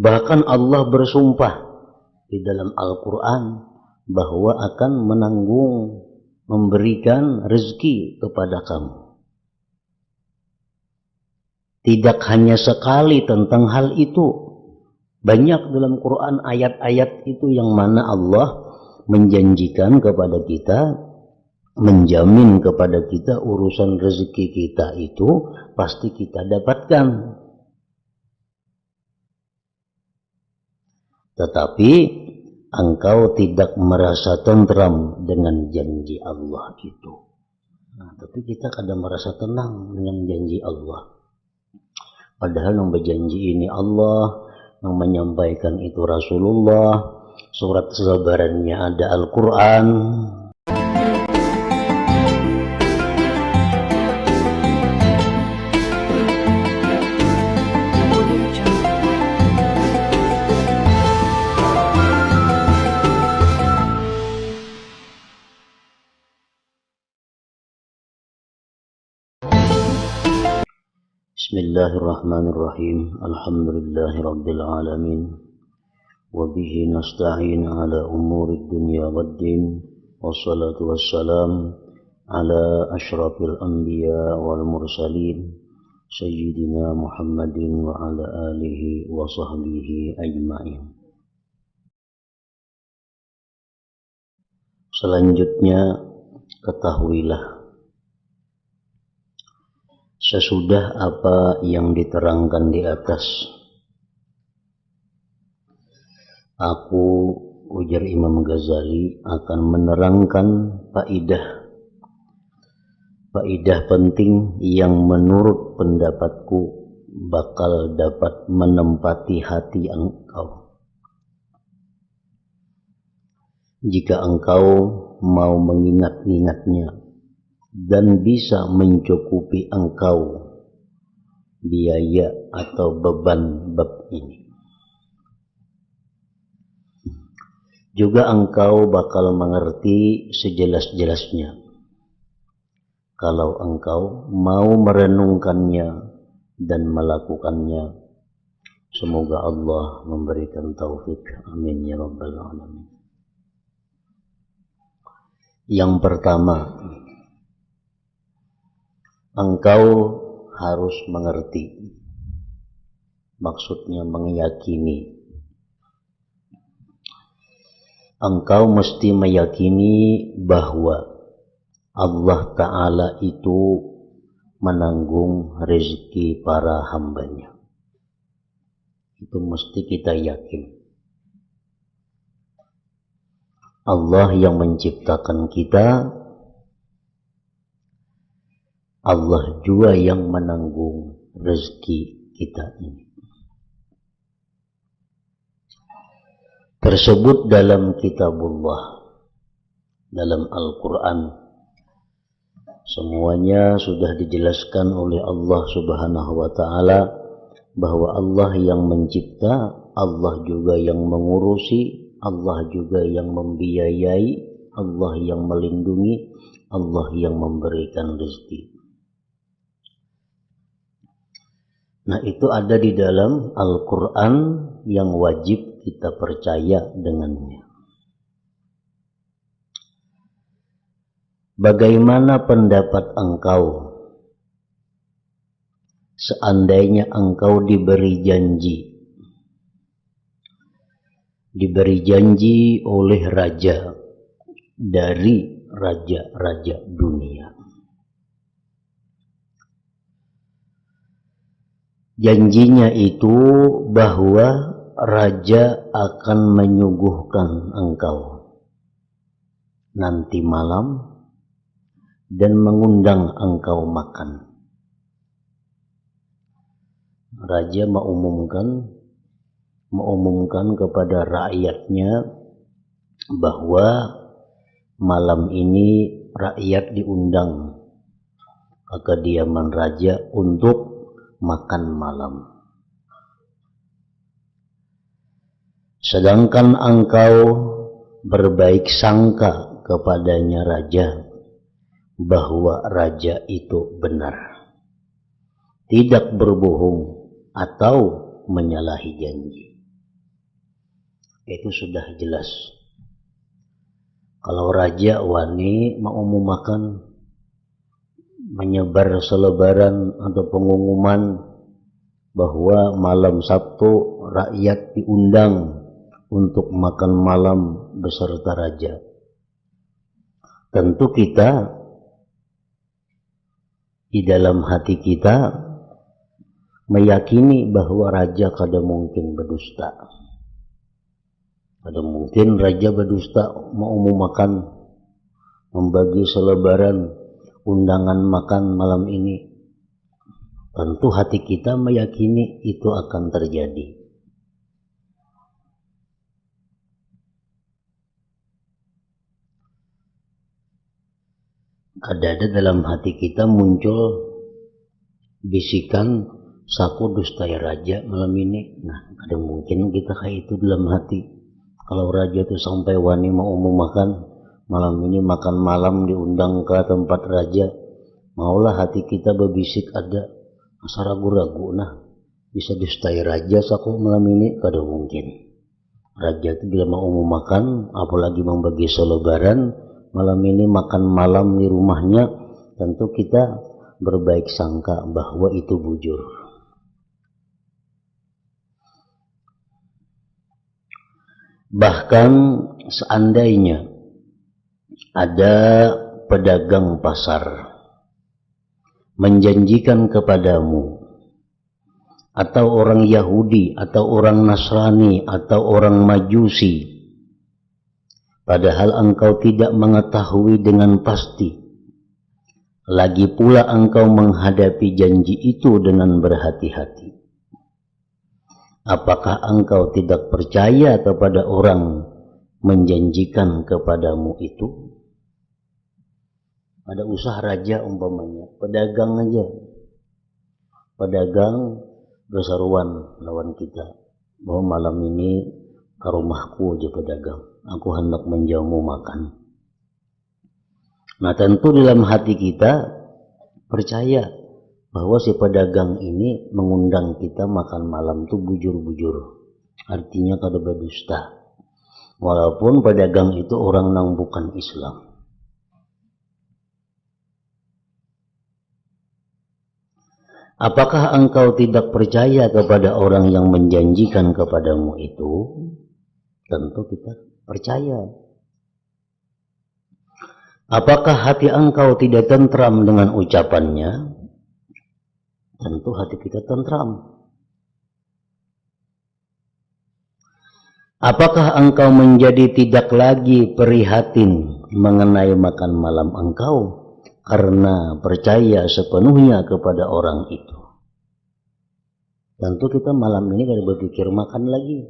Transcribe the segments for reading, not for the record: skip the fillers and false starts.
Bahkan Allah bersumpah di dalam Al-Quran bahwa akan menanggung, memberikan rezeki kepada kamu. Tidak hanya sekali tentang hal itu. Banyak dalam Quran ayat-ayat itu yang mana Allah menjanjikan kepada kita, menjamin kepada kita urusan rezeki kita itu pasti kita dapatkan. Tetapi engkau tidak merasa tentram dengan janji Allah itu. Nah, tapi kita kadang merasa tenang dengan janji Allah. Padahal yang berjanji ini Allah, yang menyampaikan itu Rasulullah, surat kesabarannya ada Al-Quran. Bismillahirrahmanirrahim. Alhamdulillahi rabbil alamin. Wa bihi nasta'in ala umuri dunya waddin. Wassalatu wassalam ala ashrafil anbiya wal mursalin Sayyidina Muhammadin wa ala alihi wa sahbihi ajma'in. Selanjutnya ketahuilah, sesudah apa yang diterangkan di atas, aku, ujar Imam Ghazali, akan menerangkan faidah penting yang menurut pendapatku bakal dapat menempati hati engkau jika engkau mau mengingat-ingatnya dan bisa mencukupi engkau biaya atau beban bab ini. Juga engkau bakal mengerti sejelas-jelasnya kalau engkau mau merenungkannya dan melakukannya. Semoga Allah memberikan taufik. Amin ya rabbal alamin. Yang pertama, engkau harus mengerti, maksudnya meyakini. Engkau mesti meyakini bahwa Allah Ta'ala itu menanggung rezeki para hambanya. Itu mesti kita yakin. Allah yang menciptakan kita, Allah juga yang menanggung rezeki kita ini. Tersebut dalam kitabullah, dalam Al-Quran. Semuanya sudah dijelaskan oleh Allah Subhanahu wa Ta'ala bahwa Allah yang mencipta, Allah juga yang mengurusi, Allah juga yang membiayai, Allah yang melindungi, Allah yang memberikan rezeki. Nah, itu ada di dalam Al-Quran yang wajib kita percaya dengannya. Bagaimana pendapat engkau seandainya engkau diberi janji oleh raja dari raja-raja dunia? Janjinya itu bahwa raja akan menyuguhkan engkau nanti malam dan mengundang engkau makan. Raja mengumumkan kepada rakyatnya bahwa malam ini rakyat diundang ke kediaman raja untuk makan malam. Sedangkan engkau berbaik sangka kepadanya raja bahwa raja itu benar, tidak berbohong atau menyalahi janji. itu sudah jelas. Kalau raja wani mengumumkan, menyebar selebaran atau pengumuman bahwa malam Sabtu rakyat diundang untuk makan malam beserta raja. Tentu kita di dalam hati kita meyakini bahwa raja kada mungkin berdusta. Kada mungkin raja berdusta mengumumkan, membagi selebaran undangan makan malam ini. Tentu hati kita meyakini itu akan terjadi. Ada dalam hati kita muncul bisikan, saku dustai raja malam ini. Nah, ada mungkin kita kayak itu dalam hati. Kalau raja itu sampai wani mau makan malam ini, makan malam diundang ke tempat raja, maulah hati kita berbisik ada asa ragu-ragu, nah bisa dustai raja saku malam ini. Kada mungkin. Raja itu bila mau makan, apalagi membagi selebaran malam ini makan malam di rumahnya, tentu kita berbaik sangka bahwa itu bujur. Bahkan seandainya ada pedagang pasar menjanjikan kepadamu, atau orang Yahudi, atau orang Nasrani, atau orang Majusi, padahal engkau tidak mengetahui dengan pasti, lagi pula engkau menghadapi janji itu dengan berhati-hati. Apakah engkau tidak percaya kepada orang menjanjikan kepadamu itu? Ada usaha raja umpamanya, pedagang aja. Pedagang berseruan lawan kita, bahwa malam ini ke rumahku aja pedagang, aku hendak menjamu makan. Nah, tentu dalam hati kita percaya bahwa si pedagang ini mengundang kita makan malam tuh bujur-bujur, artinya kada berdusta, walaupun pedagang itu orang nang bukan Islam. Apakah engkau tidak percaya kepada orang yang menjanjikan kepadamu itu? Tentu kita percaya. Apakah hati engkau tidak tentram dengan ucapannya? Tentu hati kita tentram. Apakah engkau menjadi tidak lagi prihatin mengenai makan malam engkau karena percaya sepenuhnya kepada orang itu? Tentu kita malam ini kada berpikir makan lagi.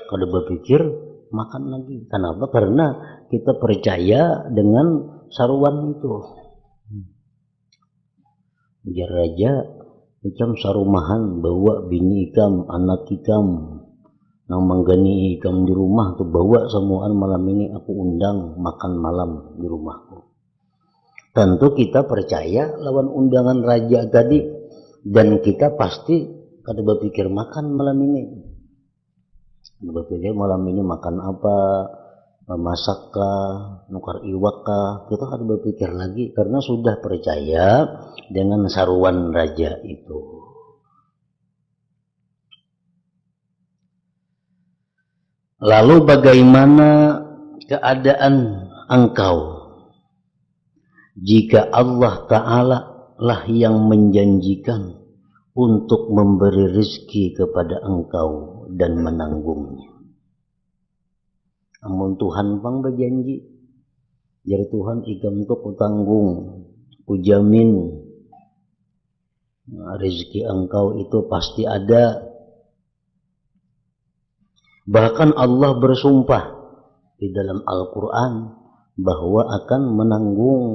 Kada berpikir makan lagi. Kenapa? Karena kita percaya dengan saruan itu. Biar raja ikam sarumahan bawa bini ikam, anak ikam nang menggani ikam di rumah tuh, bawa semuaan malam ini aku undang makan malam di rumahku. Tentu kita percaya lawan undangan raja tadi, dan kita pasti kada berpikir makan malam ini. Berpikir malam ini makan apa, memasakkah, nukar iwakkah, kita kada berpikir lagi karena sudah percaya dengan saruan raja itu. Lalu bagaimana keadaan engkau jika Allah Ta'ala lah yang menjanjikan untuk memberi rezeki kepada engkau dan menanggungnya? Amun Tuhan pang berjanji, jadi Tuhan ikam tuh kutanggung, kujamin rezeki engkau itu pasti ada. Bahkan Allah bersumpah di dalam Al-Quran bahwa akan menanggung,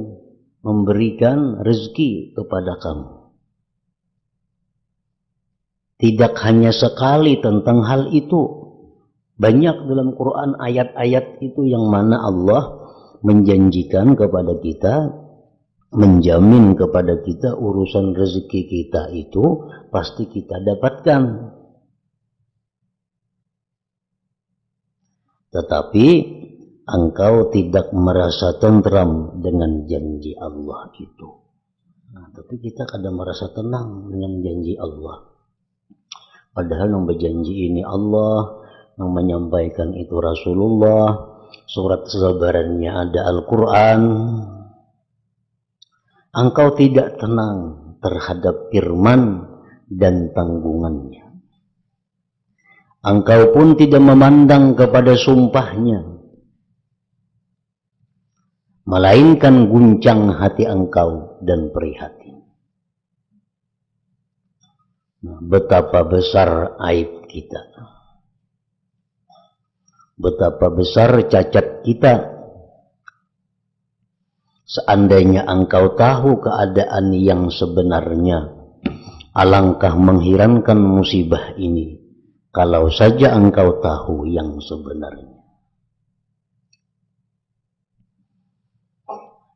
memberikan rezeki kepada kamu. Tidak hanya sekali tentang hal itu. Banyak dalam Quran ayat-ayat itu yang mana Allah menjanjikan kepada kita, menjamin kepada kita urusan rezeki kita itu pasti kita dapatkan. tetapi engkau tidak merasa tentram dengan janji Allah itu. Nah, tapi kita kadang merasa tenang dengan janji Allah. Padahal yang berjanji ini Allah, yang menyampaikan itu Rasulullah, surat kesabarannya ada Al-Quran. Engkau tidak tenang terhadap firman dan tanggungannya. Engkau pun tidak memandang kepada sumpahnya, melainkan guncang hati engkau dan prihatin. Nah, betapa besar aib kita, betapa besar cacat kita. Seandainya engkau tahu keadaan yang sebenarnya, alangkah mengherankan musibah ini kalau saja engkau tahu yang sebenarnya.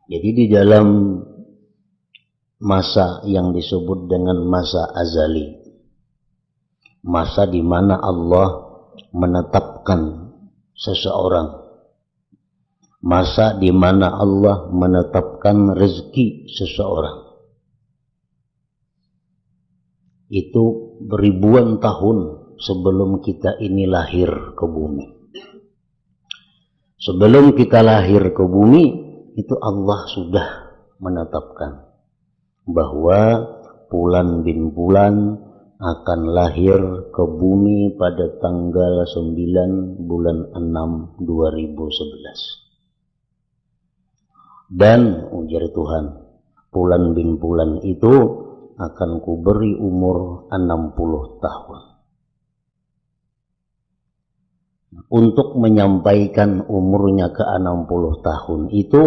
Jadi di dalam masa yang disebut dengan masa azali, masa di mana Allah menetapkan seseorang, masa di mana Allah menetapkan rezeki seseorang, itu ribuan tahun sebelum kita ini lahir ke bumi. Sebelum kita lahir ke bumi, itu Allah sudah menetapkan bahwa Fulan bin Fulan akan lahir ke bumi pada tanggal 9 bulan 6 2011. Dan ujar Tuhan, Fulan bin Fulan itu akan kuberi umur 60 tahun. Untuk menyampaikan umurnya ke 60 tahun itu,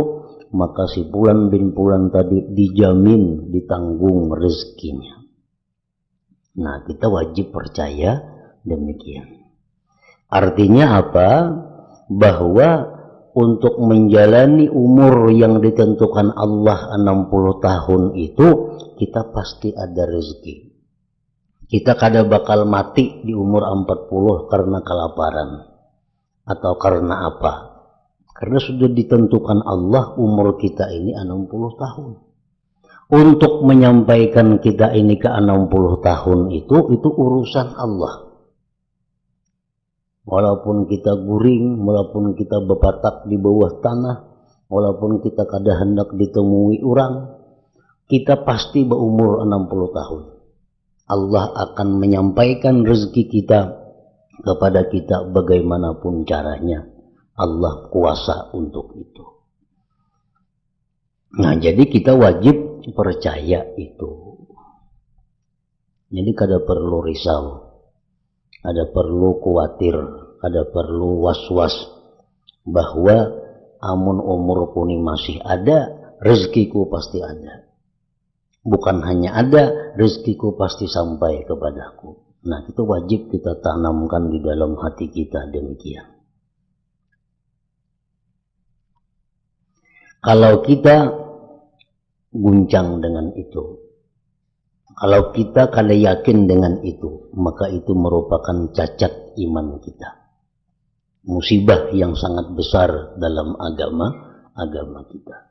maka si Fulan bin Fulan tadi dijamin ditanggung rezekinya. Nah, kita wajib percaya demikian. Artinya apa? Bahwa untuk menjalani umur yang ditentukan Allah 60 tahun itu, kita pasti ada rezeki. Kita kada bakal mati di umur 40 karena kelaparan. Atau karena apa? Karena sudah ditentukan Allah umur kita ini 60 tahun. Untuk menyampaikan kita ini ke 60 tahun itu urusan Allah. Walaupun kita guring, walaupun kita berpatak di bawah tanah, walaupun kita kada hendak ditemui orang, kita pasti berumur 60 tahun. Allah akan menyampaikan rezeki kita kepada kita bagaimanapun caranya. Allah kuasa untuk itu. Nah, jadi kita wajib percaya itu. Jadi kada perlu risau, kada perlu khawatir, kada perlu was-was bahwa amun umurku ini masih ada, rezekiku pasti ada. Bukan hanya ada, rezekiku pasti sampai kepadaku. Nah, itu wajib kita tanamkan di dalam hati kita demikian. Kalau kita guncang dengan itu, kalau kita kada yakin dengan itu, maka itu merupakan cacat iman kita. Musibah yang sangat besar dalam agama kita.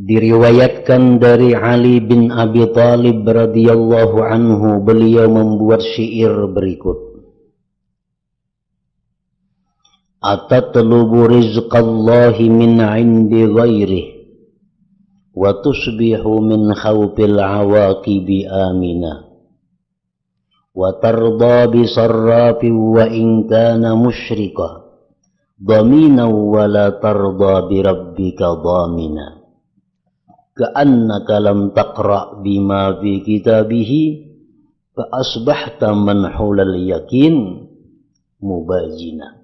Diriwayatkan dari Ali bin Abi Thalib radhiyallahu anhu, beliau membuat syair berikut. Atatlubu rizqallahi min 'indi ghairih wa tusbihu min khawfil 'awaqibi amina wa tarda bi sarrafin wa in kana musyrika dhamina wa la tarda bi rabbika dhamina ka'annaka lam taqra' bima fi kitabihi fa asbahta manhulal yakin mubajina.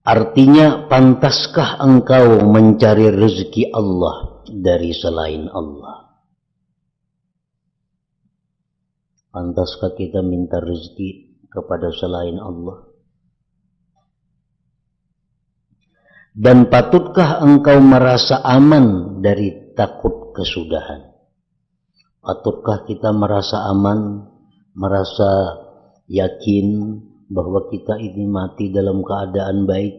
Artinya, pantaskah engkau mencari rezeki Allah dari selain Allah? Pantaskah kita minta rezeki kepada selain Allah? Dan patutkah engkau merasa aman dari takut kesudahan? Patutkah kita merasa aman, merasa yakin bahwa kita ini mati dalam keadaan baik?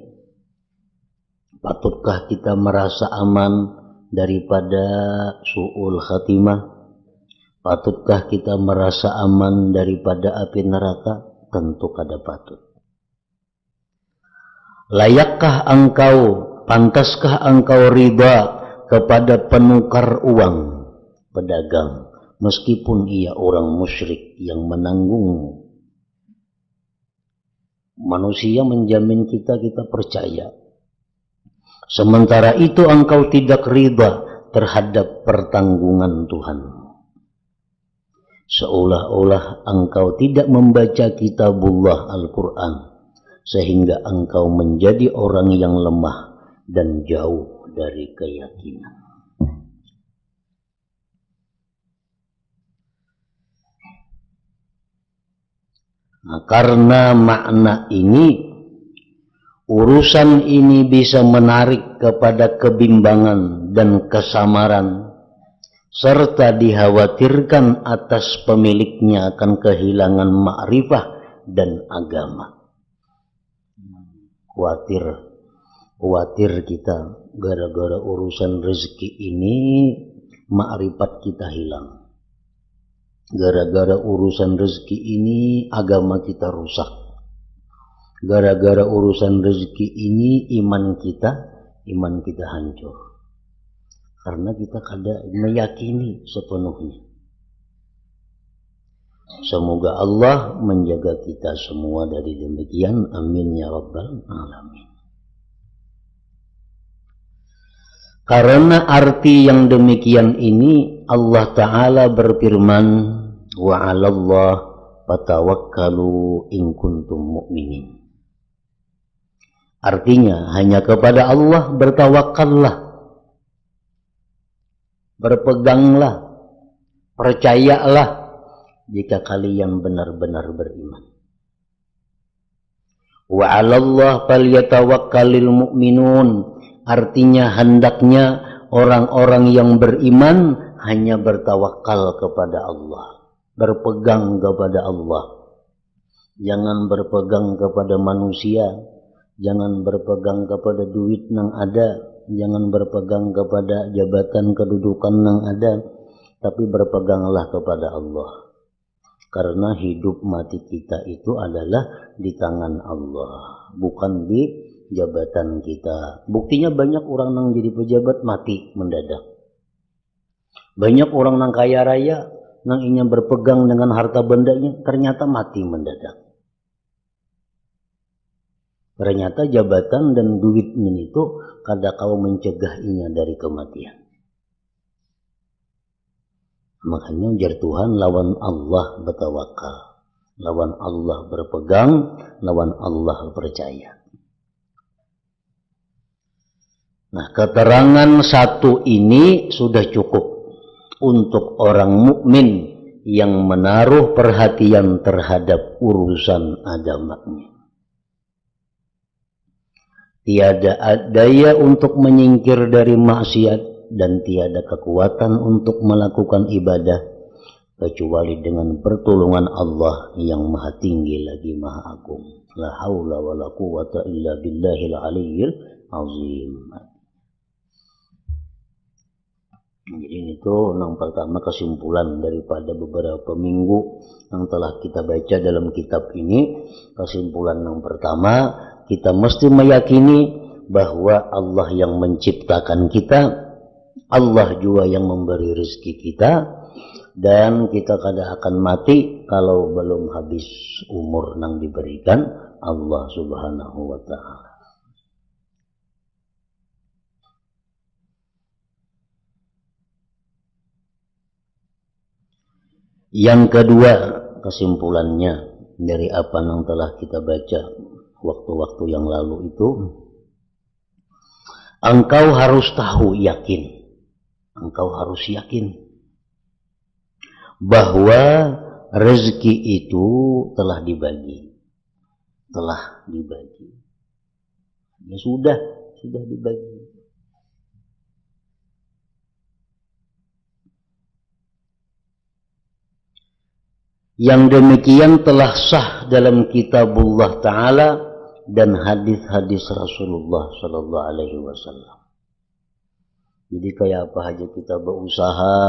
Patutkah kita merasa aman daripada su'ul khatimah? Patutkah kita merasa aman daripada api neraka? Tentu kada patut. Layakkah engkau, pantaskah engkau riba kepada penukar uang, pedagang, meskipun ia orang musyrik yang menanggung? Manusia menjamin kita, kita percaya. Sementara itu engkau tidak riba terhadap pertanggungan Tuhan. Seolah-olah engkau tidak membaca kitabullah Al-Quran, sehingga engkau menjadi orang yang lemah dan jauh dari keyakinan. Nah, karena makna ini, urusan ini bisa menarik kepada kebimbangan dan kesamaran, serta dikhawatirkan atas pemiliknya akan kehilangan ma'rifah dan agama. Khawatir kita gara-gara urusan rezeki ini ma'rifat kita hilang. Gara-gara urusan rezeki ini agama kita rusak. Gara-gara urusan rezeki ini iman kita hancur. Karena kita kada meyakini sepenuhnya. Semoga Allah menjaga kita semua dari demikian. Amin ya rabbal alamin. Karena arti yang demikian ini, Allah Ta'ala berfirman, wa 'alallah fatawakkalu in kuntum mu'minin. Artinya, hanya kepada Allah bertawakallah, berpeganglah, percayalah jika kalian benar-benar beriman. Wa 'alallah falyatawakkalul mu'minun. Artinya hendaknya orang-orang yang beriman hanya bertawakal kepada Allah, berpegang kepada Allah. Jangan berpegang kepada manusia, jangan berpegang kepada duit yang ada, jangan berpegang kepada jabatan kedudukan yang ada, tapi berpeganglah kepada Allah. Karena hidup mati kita itu adalah di tangan Allah, bukan di jabatan kita. Buktinya banyak orang yang jadi pejabat mati mendadak. Banyak orang yang kaya raya yang ingin berpegang dengan harta bendanya ternyata mati mendadak. Ternyata jabatan dan duitnya itu kada kau mencegahinya dari kematian. Makanya ujar Tuhan, lawan Allah bertawakal, lawan Allah berpegang, lawan Allah percaya. Nah, keterangan satu ini sudah cukup untuk orang mukmin yang menaruh perhatian terhadap urusan agamanya. Tiada daya untuk menyingkir dari maksiat dan tiada kekuatan untuk melakukan ibadah kecuali dengan pertolongan Allah yang maha tinggi lagi maha agung. La haula wa la quwata illa billahil aliyyil azim. Jadi itu yang pertama kesimpulan daripada beberapa minggu yang telah kita baca dalam kitab ini. Kesimpulan yang pertama, kita mesti meyakini bahwa Allah yang menciptakan kita, Allah juga yang memberi rezeki kita, dan kita kada akan mati kalau belum habis umur yang diberikan Allah Subhanahu wa ta'ala. Yang kedua, kesimpulannya dari apa yang telah kita baca waktu-waktu yang lalu itu, engkau harus tahu, yakin, engkau harus yakin bahwa rezeki itu telah dibagi, ya sudah dibagi. Yang demikian telah sah dalam kitabullah Ta'ala dan hadis-hadis Rasulullah Sallallahu Alaihi Wasallam. Jadi kayak apa aja kita berusaha,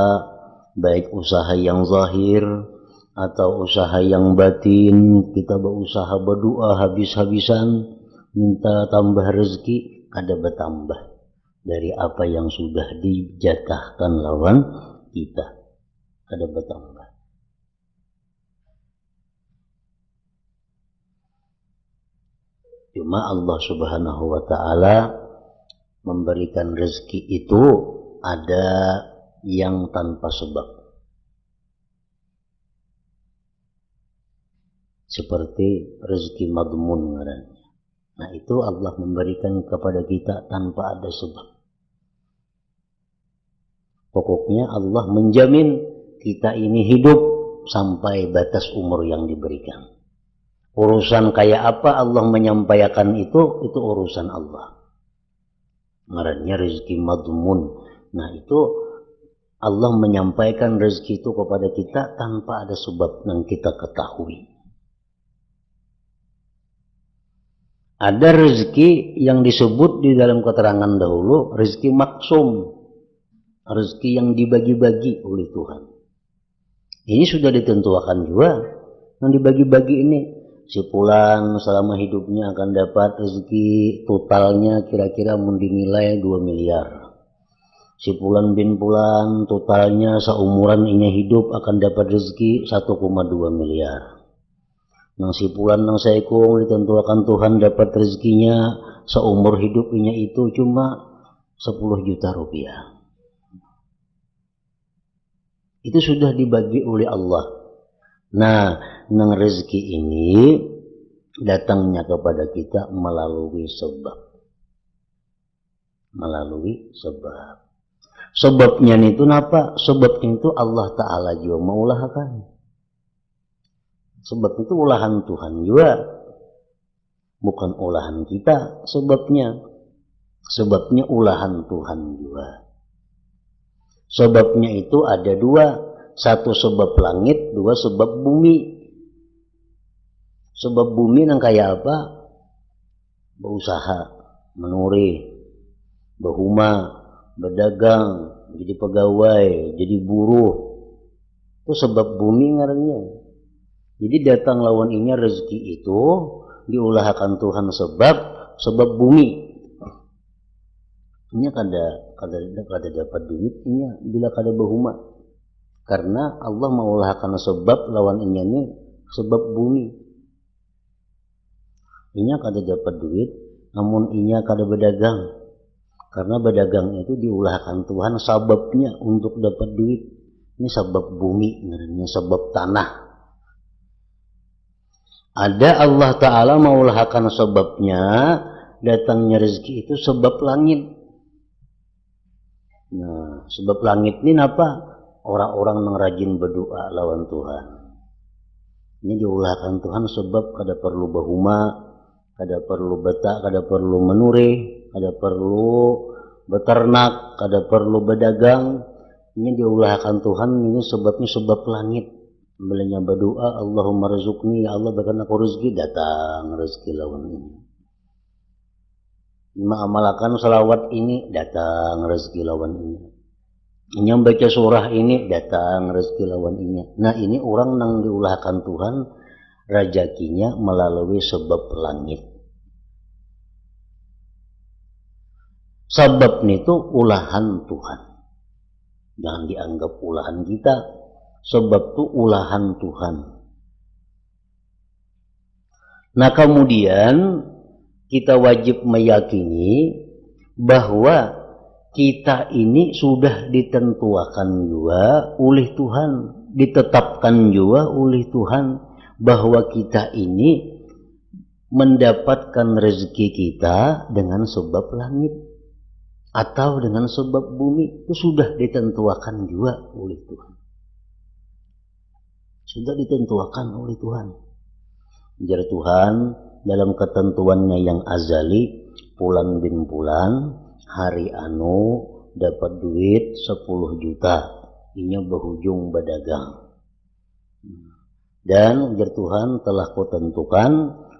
baik usaha yang zahir atau usaha yang batin, kita berusaha berdoa habis-habisan, minta tambah rezeki, kada bertambah dari apa yang sudah dijatahkan lawan kita, kada bertambah. Cuma Allah Subhanahu wa Ta'ala memberikan rezeki itu ada yang tanpa sebab. Seperti rezeki madmun ngarannya. Nah, itu Allah memberikan kepada kita tanpa ada sebab. Pokoknya Allah menjamin kita ini hidup sampai batas umur yang diberikan. Urusan kayak apa Allah menyampaikan itu urusan Allah. Ngarannya rezeki madmun. Nah, itu Allah menyampaikan rezeki itu kepada kita tanpa ada sebab yang kita ketahui. Ada rezeki yang disebut di dalam keterangan dahulu, rezeki maksum, rezeki yang dibagi-bagi oleh Tuhan. Ini sudah ditentukan juga, yang dibagi-bagi ini. Si fulan selama hidupnya akan dapat rezeki totalnya kira-kira dinilai 2 miliar. Si fulan bin fulan totalnya seumuran inya hidup akan dapat rezeki 1,2 miliar. Nang si fulan nang saikung ditentukan Tuhan dapat rezekinya seumur hidup inya itu cuma 10 juta rupiah. Itu sudah dibagi oleh Allah. Nah, nang rezeki ini datangnya kepada kita melalui sebab. Melalui sebab. Sebabnya itu apa? Sebabnya itu Allah Ta'ala juga mengulahkan. Sebab itu ulahan Tuhan juga. Bukan ulahan kita sebabnya. Sebabnya ulahan Tuhan juga. Sebabnya itu ada dua. Satu sebab langit, dua sebab bumi. Sebab bumi yang kayak apa? Berusaha, menuri, berhuma, berdagang, jadi pegawai, jadi buruh. Itu sebab bumi ngarannya. Jadi datang lawan ini rezeki itu diulahkan Tuhan sebab bumi. Ini kada dapat duit ini bila kada berhuma. Karena Allah mengulahkan sebab lawan ini sebab bumi. Inya kada dapat duit, namun inya kada berdagang. Karena berdagang itu diulahkan Tuhan sebabnya untuk dapat duit. Ini sebab bumi, ini sebab tanah. Ada Allah Ta'ala mengulahkan sebabnya, datangnya rezeki itu sebab langit. Nah, sebab langit ini apa? Orang-orang yang rajin berdoa lawan Tuhan. Ini diulahkan Tuhan sebab kada perlu berhuma, kada perlu betak, kada perlu menuri, kada perlu beternak, kada perlu berdagang. Ini diulahkan Tuhan, ini sebabnya sebab langit. Bilanya berdoa, Allahumma rizukni, ya Allah berikan aku rezeki, datang rezeki lawan ini. Mengamalkan salawat ini, datang rezeki lawan ini. Yang baca surah ini, datang rezeki lawan ini. Nah, ini orang yang diulahkan Tuhan rezekinya melalui sebab langit. Sebab itu ulahan Tuhan. Jangan dianggap ulahan kita. Sebab itu ulahan Tuhan. Nah, kemudian kita wajib meyakini bahwa kita ini sudah ditentukan juga oleh Tuhan, ditetapkan juga oleh Tuhan bahwa kita ini mendapatkan rezeki kita dengan sebab langit atau dengan sebab bumi. Itu sudah ditentukan juga oleh Tuhan. Sudah ditentukan oleh Tuhan. Jar Tuhan dalam ketentuannya yang azali, pulan bin pulan, hari anu dapat duit 10 juta. Inya berhujung berdagang. Dan ujar Tuhan, telah kutentukan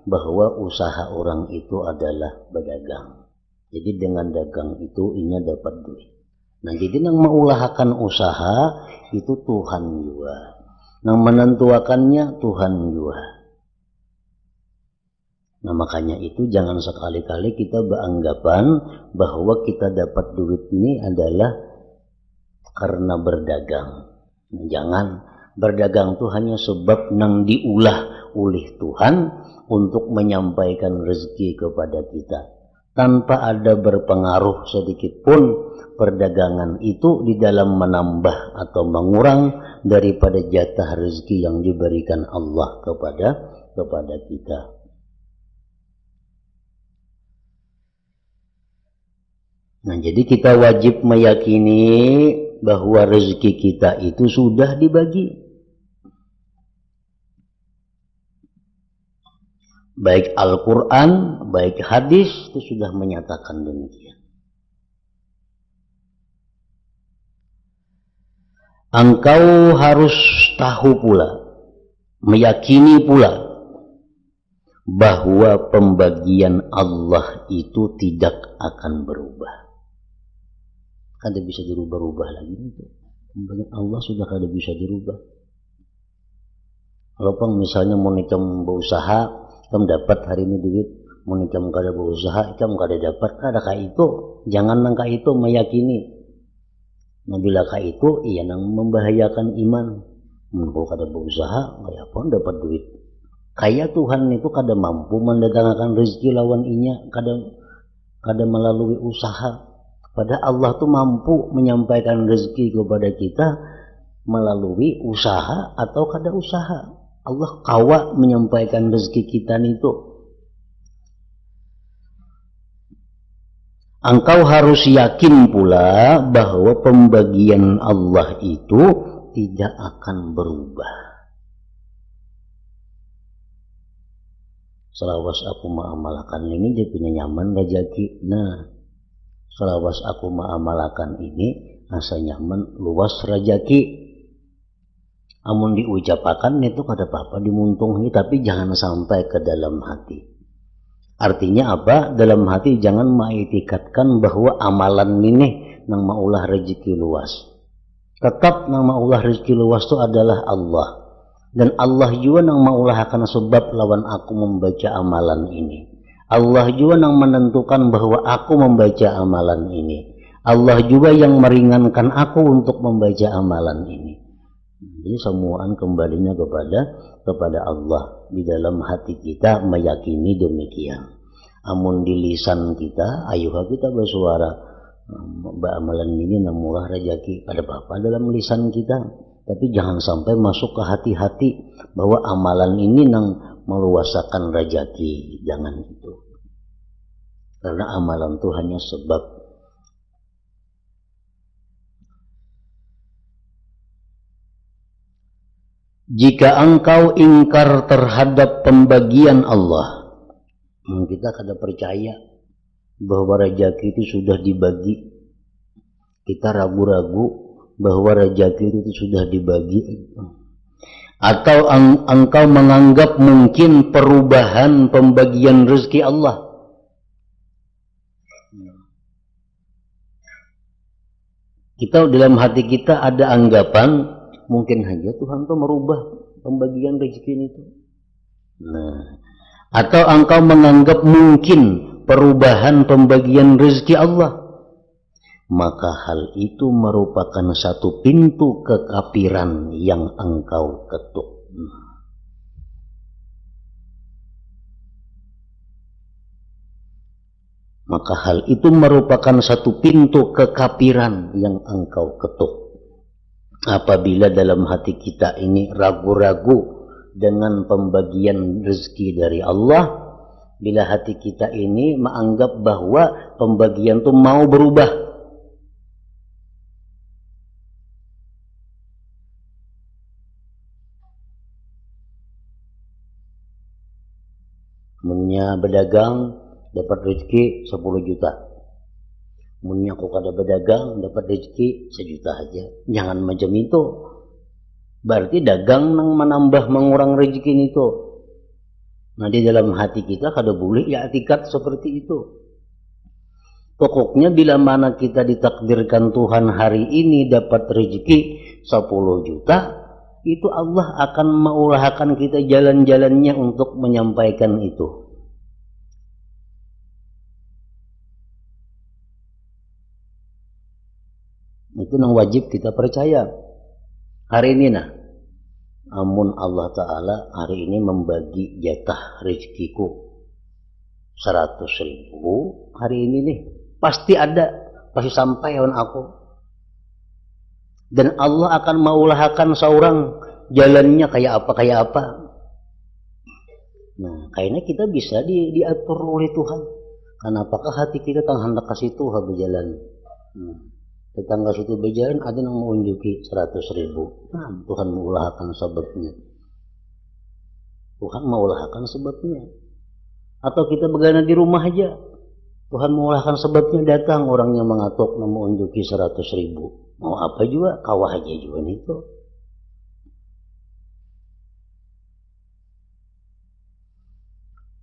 bahwa usaha orang itu adalah berdagang. Jadi dengan dagang itu inya dapat duit. Nah jadi nang meulahakan usaha itu Tuhan juga. Nang menentuakannya Tuhan juga. Nah makanya itu jangan sekali-kali kita beranggapan bahwa kita dapat duit ini adalah karena berdagang. Nah, jangan. Berdagang itu hanya sebab nang diulah oleh Tuhan untuk menyampaikan rezeki kepada kita. Tanpa ada berpengaruh sedikit pun perdagangan itu di dalam menambah atau mengurang daripada jatah rezeki yang diberikan Allah kepada kita. Nah, jadi kita wajib meyakini bahwa rezeki kita itu sudah dibagi. Baik Al-Quran, baik hadis itu sudah menyatakan demikian. Engkau harus tahu pula, meyakini pula bahwa pembagian Allah itu tidak akan berubah. Kada bisa dirubah-rubah lagi itu. Pembagian Allah sudah kada bisa dirubah. Kalau misalnya mau nikam berusaha, kamu dapat hari ini duit, mau nikam kada berusaha, kamu kada dapat, kada kah itu, jangan nangka itu meyakini. Nah bila kah itu, iya nang membahayakan iman. Kalau kada berusaha, kayak apa dapat duit. Kayak Tuhan itu kada mampu mendatangkan rezeki lawan inya, kada melalui usaha. Padahal Allah tuh mampu menyampaikan rezeki kepada kita melalui usaha atau kada usaha. Allah kawa menyampaikan rezeki kita itu. Engkau harus yakin pula bahwa pembagian Allah itu tidak akan berubah. Selawas aku mengamalkan ini dia punya nyaman rezeki. Nah, selawas aku mengamalkan ini asa nyaman luas rezeki. Amun diucapakan itu kada apa-apa dimuntungi, tapi jangan sampai ke dalam hati. Artinya apa? Dalam hati jangan mengiktikadkan bahwa amalan ini nang maulah rezeki luas. Tetap nang maulah rezeki luas itu adalah Allah. Dan Allah juga nang maulah akan sebab lawan aku membaca amalan ini. Allah juga nang menentukan bahwa aku membaca amalan ini. Allah juga yang meringankan aku untuk membaca amalan ini. Jadi semuaan kembalinya kepada Allah. Di dalam hati kita meyakini demikian. Amun di lisan kita, ayuh kita bersuara, amalan ini namulah rezeki. Ada apa dalam lisan kita? Tapi jangan sampai masuk ke hati-hati bahwa amalan ini nang meluasakan rezeki. Jangan itu. Karena amalan itu hanya sebab. Jika engkau ingkar terhadap pembagian Allah, kita kada percaya bahwa rezeki itu sudah dibagi. Kita ragu-ragu bahwa rezeki itu sudah dibagi. Atau engkau menganggap mungkin perubahan pembagian rezeki Allah. Kita dalam hati kita ada anggapan mungkin saja Tuhan tuh merubah pembagian rezeki itu. Nah, atau engkau menganggap mungkin perubahan pembagian rezeki Allah, maka hal itu merupakan satu pintu kekafiran yang engkau ketuk. Maka hal itu merupakan satu pintu kekafiran yang engkau ketuk. Apabila dalam hati kita ini ragu-ragu dengan pembagian rezeki dari Allah, bila hati kita ini menganggap bahwa pembagian itu mau berubah, munnya berdagang dapat rezeki 10 juta. Munnya aku kada berdagang dapat rezeki 1 juta aja. Jangan macam itu. Berarti dagang nang menambah mengurang rezeki itu. Nah di dalam hati kita kada boleh ya etikat seperti itu. Pokoknya bila mana kita ditakdirkan Tuhan hari ini dapat rezeki 10 juta, itu Allah akan mengulahkan kita jalan-jalannya untuk menyampaikan itu. Itu yang wajib kita percaya. Hari ini nah, amun Allah Ta'ala hari ini membagi jatah rezekiku 100.000 hari ini nih, pasti ada, pasti sampai on aku. Dan Allah akan maulahkan seorang jalannya kayak apa. Nah, kayaknya kita bisa diatur oleh Tuhan. Karena apakah hati kita tang hendak kasih Tuhan berjalan. Tetangga situ berjalan ada yang mengunjuki 100.000. Nah, Tuhan maulahkan sebabnya. Tuhan maulahkan sebabnya. Atau kita bergana di rumah aja, Tuhan maulahkan sebabnya, datang orang yang mengatuk mengunjuki 100.000. Mau apa juga, kawah aja juga itu.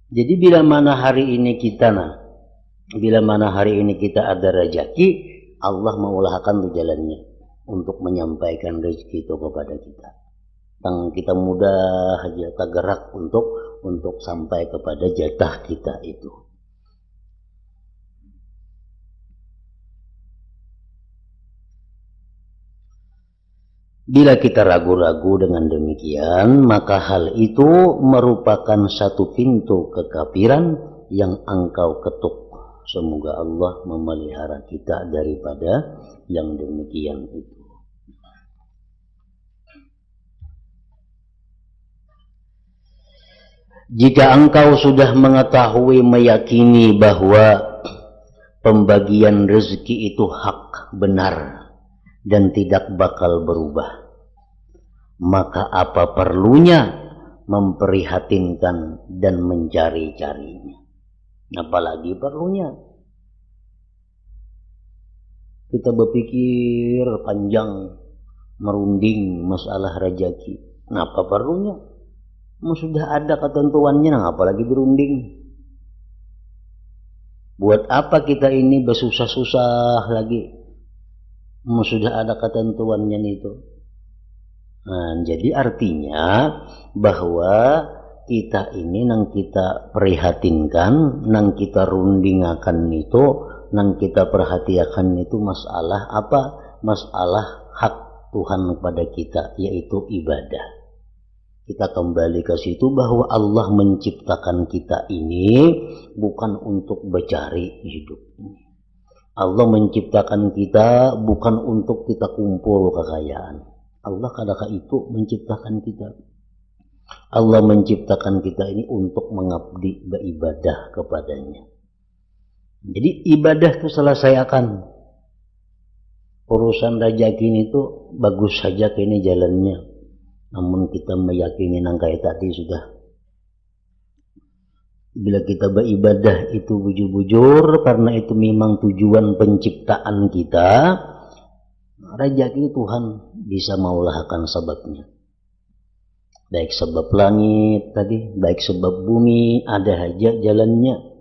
Jadi bila mana hari ini kita ada rezeki, Allah maulahkan jalannya untuk menyampaikan rezeki itu kepada kita. Kita mudah aja tergerak untuk sampai kepada jatah kita itu. Bila kita ragu-ragu dengan demikian, maka hal itu merupakan satu pintu kekafiran yang engkau ketuk. Semoga Allah memelihara kita daripada yang demikian itu. Jika engkau sudah mengetahui, meyakini bahwa pembagian rezeki itu hak, benar, dan tidak bakal berubah, maka apa perlunya memprihatinkan dan mencari-carinya? Apalagi perlunya kita berpikir panjang, merunding masalah rezeki. Apa perlunya? Sudah ada ketentuannya, apalagi berunding. Buat apa kita ini bersusah-susah lagi? Sudah ada ketentuannya itu. Nah, jadi artinya bahwa kita ini nang kita prihatinkan, nang kita rundingakan itu, nang kita perhatikan itu masalah apa? Masalah hak Tuhan kepada kita, yaitu ibadah. Kita kembali ke situ bahwa Allah menciptakan kita ini bukan untuk mencari hidup. Allah menciptakan kita bukan untuk kita kumpul kekayaan. Allah kadang-kadang itu menciptakan kita. Allah menciptakan kita ini untuk mengabdi, beribadah kepadanya. Jadi ibadah itu selesaikan. Urusan rezeki itu bagus saja kini jalannya. Namun kita meyakini nangkai tadi sudah. Bila kita beribadah itu bujur-bujur karena itu memang tujuan penciptaan kita, rezeki Tuhan bisa maulahkan sebabnya. Baik sebab langit tadi, baik sebab bumi, ada aja jalannya.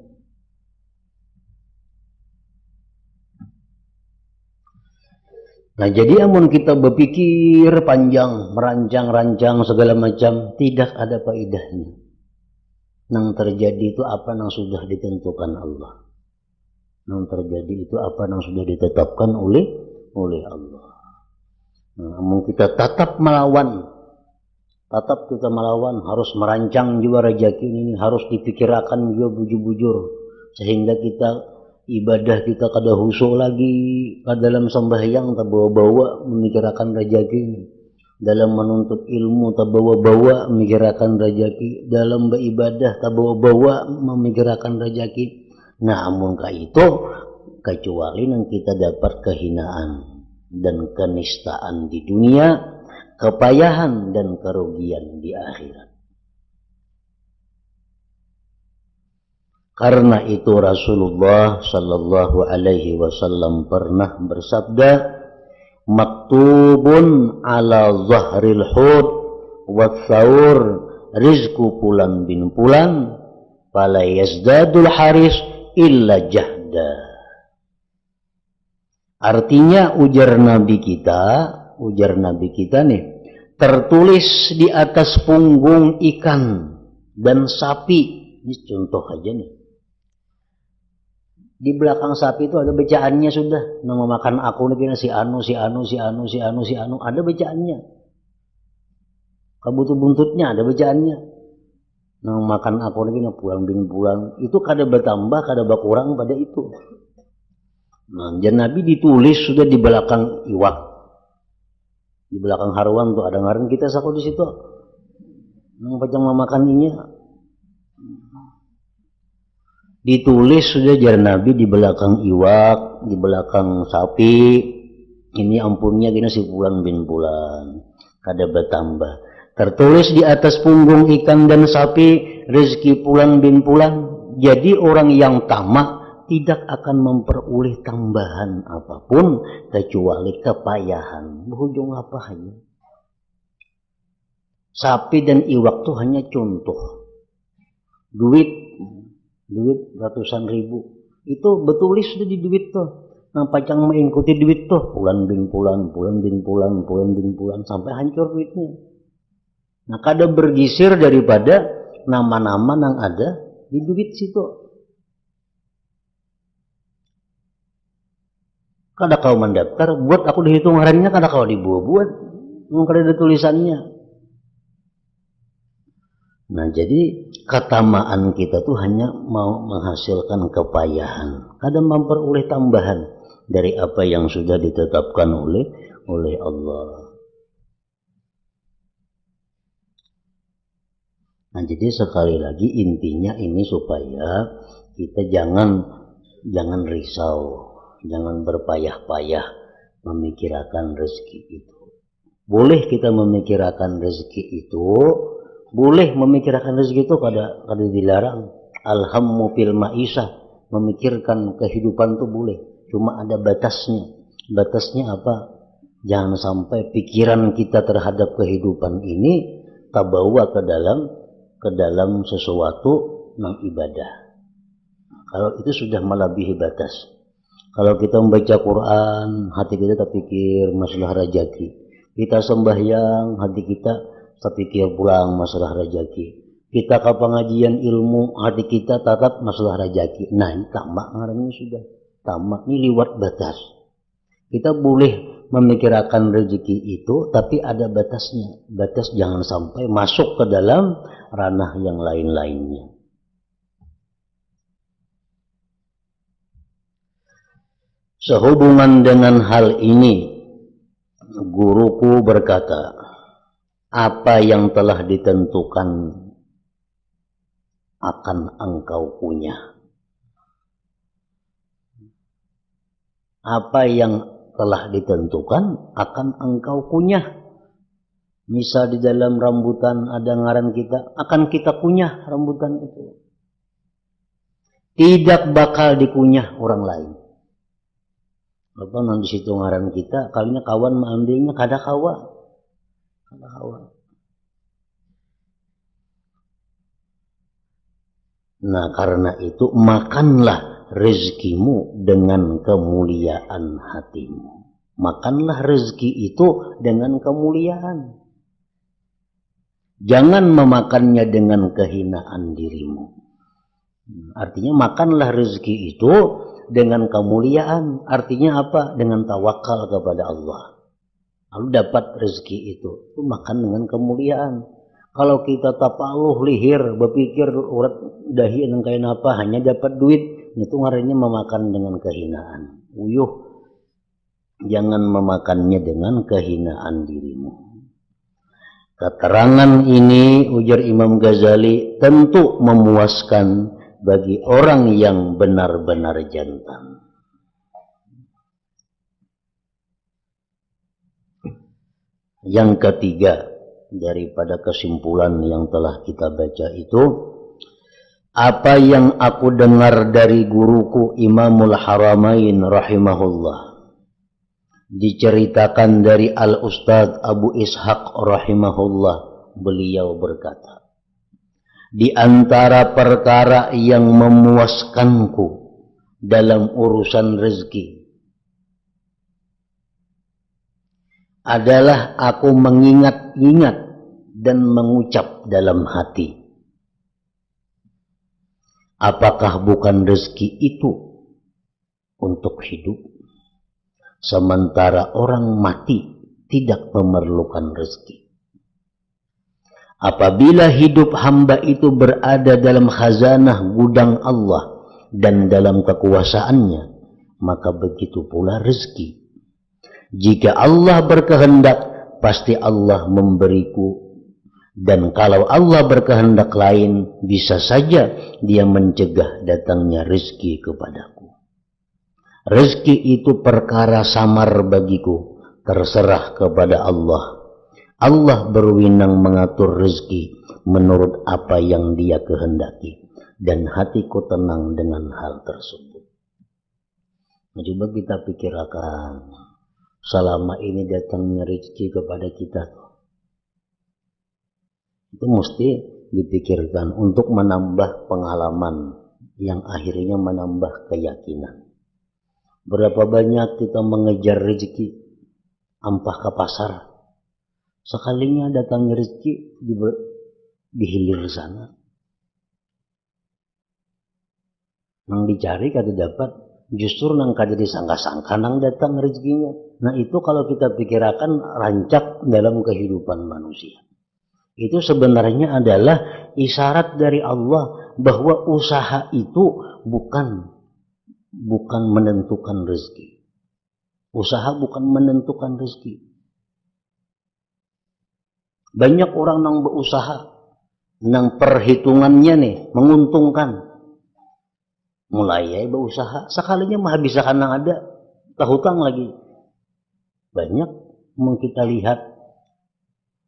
Nah jadi amun kita berpikir panjang, merancang-rancang segala macam, tidak ada faedahnya. Nang terjadi itu apa yang sudah ditentukan Allah. Nang terjadi itu apa yang sudah ditetapkan oleh Allah. Nah, amun kita tetap melawan, harus merancang juga rezeki ini, harus dipikirkan juga bujur-bujur, sehingga kita ibadah kita kada khusyuk lagi, dalam sembahyang tak bawa-bawa memikirkan rezeki ini, dalam menuntut ilmu tak bawa-bawa memikirkan rezeki, dalam beribadah tak bawa-bawa memikirkan rezeki. Nah, amun ka itu kecuali nang kita dapat kehinaan dan kenistaan di dunia, kepayahan dan kerugian di akhirat. Karena itu Rasulullah Sallallahu Alaihi Wasallam pernah bersabda, maktubun ala zahril hud watsaur rizku pulan bin pulan fala yazdadul haris illa jahda. Artinya ujar Nabi kita nih, tertulis di atas punggung ikan dan sapi. Ini contoh aja nih. Di belakang sapi itu ada bacaannya sudah. Nama makan aku nih si anu, ada bacaannya. Kabutut-buntutnya ada bacaannya. Nama makan aku nih pulang bin pulang. Itu kada bertambah, kada berkurang pada itu. Nah, Nabi ditulis sudah di belakang iwak. Di belakang haruan tuh ada ngaran kita sako di situ. Nang pacang mamakaninya. Ditulis sudah jar Nabi di belakang iwak, di belakang sapi. Ini ampunnya gini si pulan bin pulan. Kada bertambah. Tertulis di atas punggung ikan dan sapi rezeki pulan bin pulan. Jadi orang yang tamak tidak akan memperoleh tambahan apapun kecuali kepayahan. Berujung apa hanya? Sapi dan iwak itu hanya contoh. Duit ratusan ribu. Itu betulis sudah di duit tuh. Nah, pacang mengikuti duit tuh. Pulan bin pulan sampai hancur duitnya. Nah, kada bergisir daripada nama-nama yang ada di duit situ. Kada kau mendaftar, buat aku dihitung ngarannya, kada kau dibuat, kada ada tulisannya. Nah, jadi ketamaan kita tuh hanya mau menghasilkan kepayahan, kada memperoleh tambahan dari apa yang sudah ditetapkan oleh Allah. Nah, jadi sekali lagi intinya ini supaya kita jangan risau. Jangan berpayah-payah memikirkan rezeki itu. Boleh kita memikirkan rezeki itu, boleh memikirkan rezeki itu kada dilarang. Alhammu fil ma'isah, memikirkan kehidupan itu boleh. Cuma ada batasnya. Batasnya apa? Jangan sampai pikiran kita terhadap kehidupan ini terbawa ke dalam sesuatu yang ibadah. Kalau itu sudah melebihi batas. Kalau kita membaca Quran, hati kita terpikir masalah rezeki. Kita sembahyang, hati kita terpikir pulang masalah rezeki. Kita ke pengajian ilmu, hati kita tetap masalah rezeki. Nah, ini tamak ngarannya sudah. Tamak ini liwat batas. Kita boleh memikirkan rezeki itu, tapi ada batasnya. Batas jangan sampai masuk ke dalam ranah yang lain-lainnya. Sehubungan dengan hal ini, guruku berkata, apa yang telah ditentukan akan engkau punya. Apa yang telah ditentukan akan engkau punya. Misal di dalam rambutan ada ngaran kita, akan kita punya rambutan itu. Tidak bakal dikunyah orang lain. Apa nang di situ ngaran kita, kalinya kawan mengambilnya kada kawa. Nah, karena itu makanlah rezekimu dengan kemuliaan hatimu. Makanlah rezeki itu dengan kemuliaan. Jangan memakannya dengan kehinaan dirimu. Artinya makanlah rezeki itu dengan kemuliaan. Artinya apa? Dengan tawakal kepada Allah. Lalu dapat rezeki itu makan dengan kemuliaan. Kalau kita tapaluh lihir, berpikir urat dahi yang kain apa, hanya dapat duit, itu ngarannya memakan dengan kehinaan. Uyuh, jangan memakannya dengan kehinaan dirimu. Keterangan ini, ujar Imam Ghazali, tentu memuaskan bagi orang yang benar-benar jantan. Yang ketiga, daripada kesimpulan yang telah kita baca itu, apa yang aku dengar dari guruku Imamul Haramain rahimahullah, Diceritakan dari Al-Ustadz Abu Ishaq rahimahullah, beliau berkata, di antara perkara yang memuaskanku dalam urusan rezeki adalah aku mengingat-ingat dan mengucap dalam hati, apakah bukan rezeki itu untuk hidup, sementara orang mati tidak memerlukan rezeki. Apabila hidup hamba itu berada dalam khazanah gudang Allah dan dalam kekuasaannya, maka begitu pula rezeki. Jika Allah berkehendak, pasti Allah memberiku. Dan kalau Allah berkehendak lain, bisa saja Dia mencegah datangnya rezeki kepadaku. Rezeki itu perkara samar bagiku, terserah kepada Allah. Allah berwenang mengatur rezeki menurut apa yang Dia kehendaki, dan hatiku tenang dengan hal tersebut. Nah, coba kita pikirkan, selama ini datangnya rezeki kepada kita, itu mesti dipikirkan untuk menambah pengalaman yang akhirnya menambah keyakinan. Berapa banyak kita mengejar rezeki, ampah ke pasar, sekalinya datangnya rezeki di hilir sana, nang dicari kada dapat, justru nang kada disangka-sangka nang datang rezekinya. Nah itu kalau kita pikirkan rancak dalam kehidupan manusia, itu sebenarnya adalah isyarat dari Allah bahwa usaha itu bukan menentukan rezeki. Usaha bukan menentukan rezeki. Banyak orang yang berusaha, nang perhitungannya nih menguntungkan, mulai ya berusaha, sekalinya mah bisakan nang ada, tak hutang lagi. Banyak kita lihat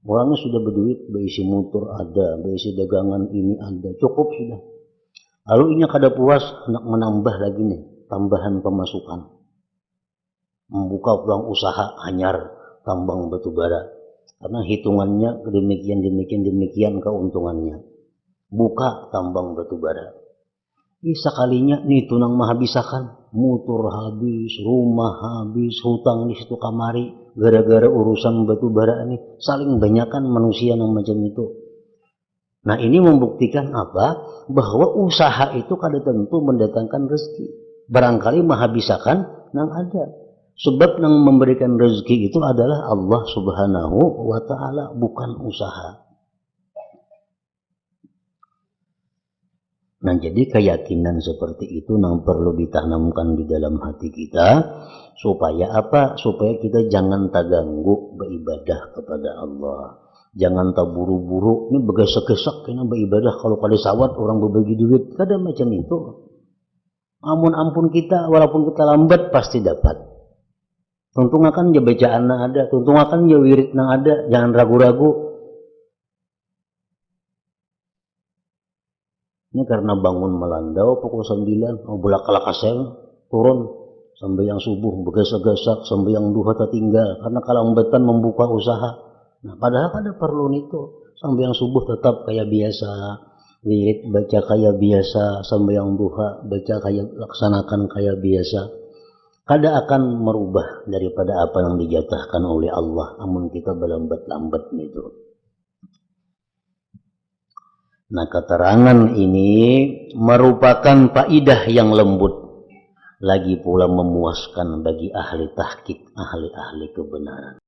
orangnya sudah berduit, berisi motor ada, berisi dagangan ini ada, cukup sudah. Lalu ini kada puas, nak menambah lagi nih, tambahan pemasukan, membuka peluang usaha anyar tambang batu bara. Karena hitungannya demikian keuntungannya. Buka tambang batu bara. Sekalinya nih tunang maha bisakan, motor habis, rumah habis, hutang di situ kamari, gara-gara urusan batu bara ini. Saling banyakan manusia yang macam itu. Nah ini membuktikan apa? Bahwa usaha itu kada tentu mendatangkan rezeki. Barangkali maha bisakan nang ada. Sebab yang memberikan rezeki itu adalah Allah Subhanahu wa Ta'ala, bukan usaha. Nah, jadi keyakinan seperti itu yang perlu ditanamkan di dalam hati kita, supaya apa? Supaya kita jangan terganggu beribadah kepada Allah. Jangan tak buru-buru, ini begesak-gesak kena beribadah, kalau pada sawat orang berbagi duit, kada macam itu. Ampun kita, walaupun kita lambat pasti dapat. Tuntung akan ya bacaan na ada, tuntung akan ya wirid na ada, jangan ragu-ragu. Ini karena bangun melandau pukul 9, bolak kalakaseng, turun sampai yang subuh, begasak-gasak sampai yang duha tertinggal, karena kelambatan membuka usaha. Nah, padahal ada perlu itu, sampai yang subuh tetap kayak biasa, wirid baca kayak biasa, sampai yang duha baca kayak laksanakan kayak biasa. Kada akan merubah daripada apa yang dijatahkan oleh Allah, namun kita berlambat-lambat itu. Nah, keterangan ini merupakan faidah yang lembut, lagi pula memuaskan bagi ahli tahqiq, ahli-ahli kebenaran.